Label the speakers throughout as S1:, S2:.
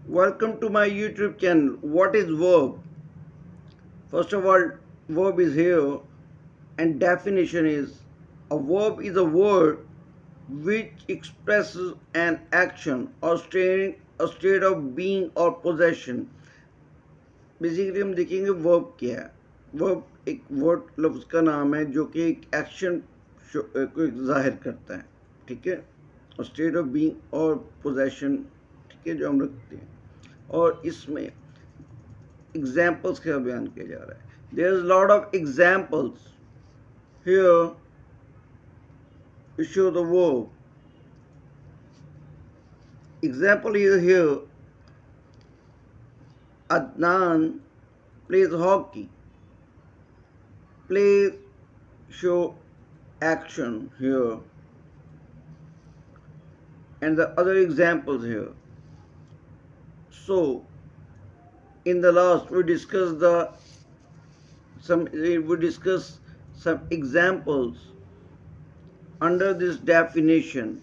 S1: Welcome to my YouTube channel. What is verb? First of all, verb is here and definition is a verb is a word which expresses an action or state of being or possession. Basically हम देखेंगे verb क्या है. Verb एक word लफ्ज का नाम है जो कि एक एक्शन को जाहिर करता है. ठीक है, और स्टेट ऑफ बीइंग और पोजेशन, ठीक है, जो हम रखते हैं. और इसमें एग्जाम्पल्स का बयान किया जा रहा है. There is lot of examples here to show the verb. Example is here. Adnan plays hockey. Plays show action here. And the other examples here. So in the last we discussed some examples under this definition.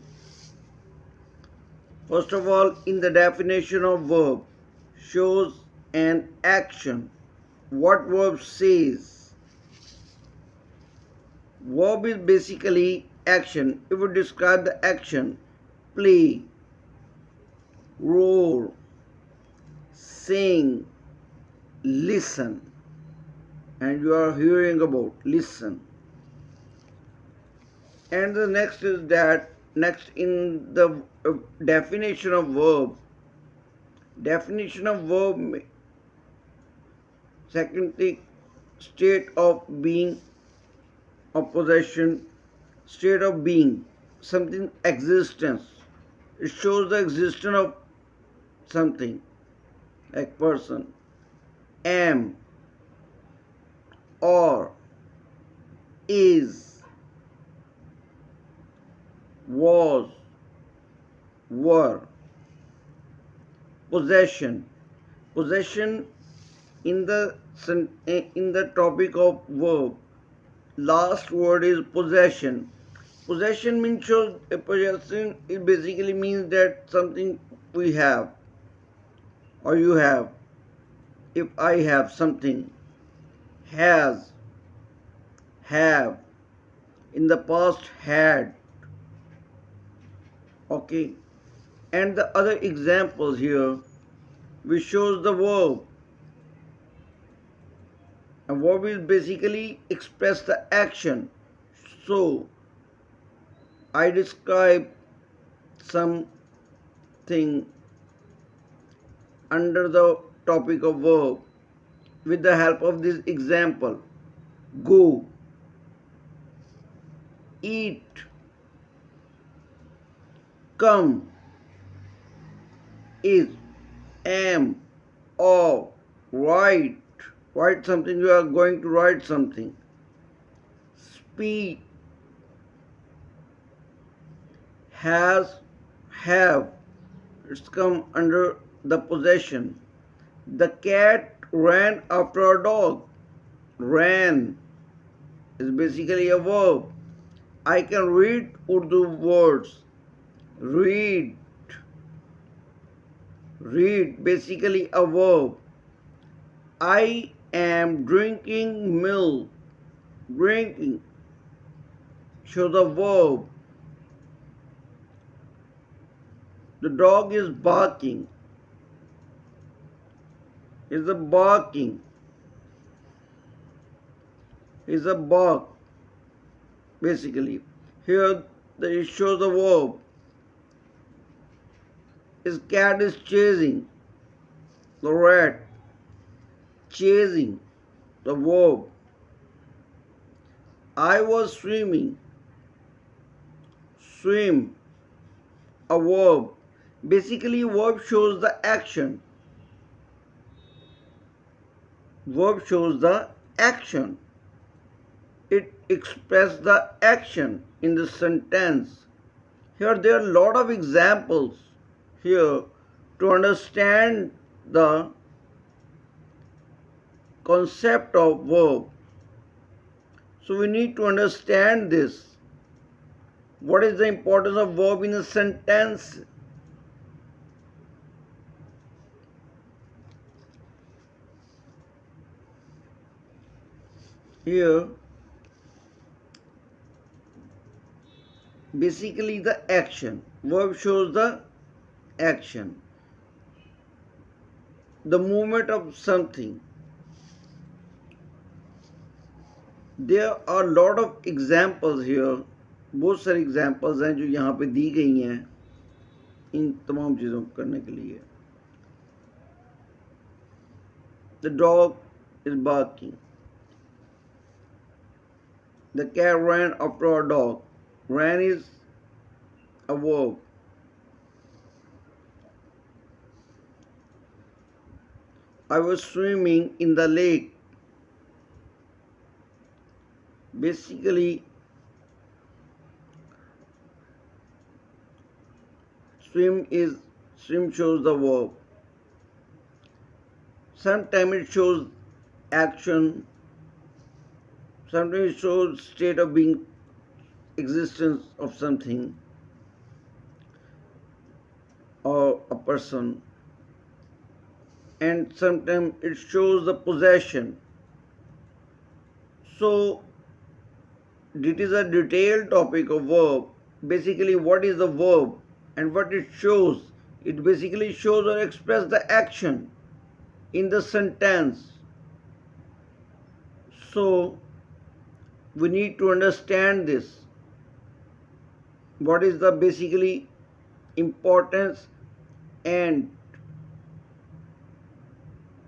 S1: First of all, in the definition of verb, shows an action. What verb says? Verb is basically action. It would describe the action: play, roar, sing, listen. And you are hearing about listen. And the next is that next in the definition of verb. Definition of verb, second thing, state of being or possession. State of being, something existence. It shows the existence of something, like person. Am, or, is, was, were. Possession. Possession in the topic of verb. Last word is possession. Possession means possession. It basically means that something we have or you have. If I have something, has, have, in the past had. Okay, and the other examples here which shows the verb. A verb is basically express the action. So I describe something under the topic of verb with the help of this example. Go, eat, come, is, am, or, write. Write something, you are going to write something. Speak, has, have. It's come under the possession. The cat ran after a dog. Ran is basically a verb. I can read Urdu words. Read. Read, basically a verb. I am drinking milk. Drinking shows a verb. The dog is barking. Is a barking. Is a bark. Basically, here it shows the verb. His cat is chasing the rat. Chasing, the verb. I was swimming. Swim, a verb. Basically, verb shows the action. Verb shows the action. It expresses the action in the sentence. Here there are a lot of examples here to understand the concept of verb. So we need to understand this. What is the importance of verb in a sentence? Here, basically the action. Verb shows the action, the movement of something. There are a lot of examples here. बहुत सारे examples हैं जो यहाँ पे दी गई हैं इन तमाम चीज़ों को करने के लिए. The dog is barking. The cat ran after a dog. Ran is a verb. I was swimming in the lake. Basically, swim shows the verb. Sometimes it shows action. Sometimes it shows state of being, existence of something or a person. And sometimes it shows the possession. So it is a detailed topic of verb. Basically, what is the verb and what it shows? It basically shows or expresses the action in the sentence. So we need to understand this. What is the basically importance and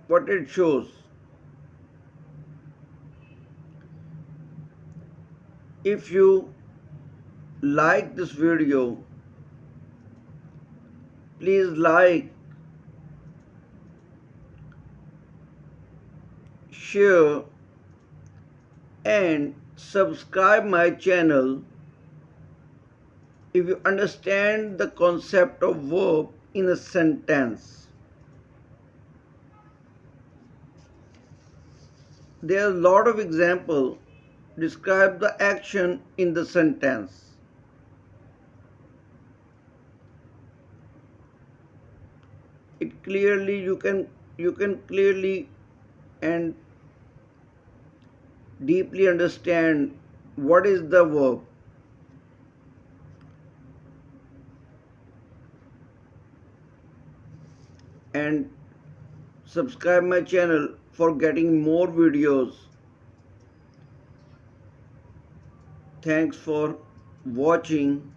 S1: what it shows. If you like this video, please like, share and subscribe my channel if you understand the concept of verb in a sentence. There are a lot of examples describe the action in the sentence. It clearly you can clearly and deeply understand what is the verb. And subscribe my channel for getting more videos. Thanks for watching.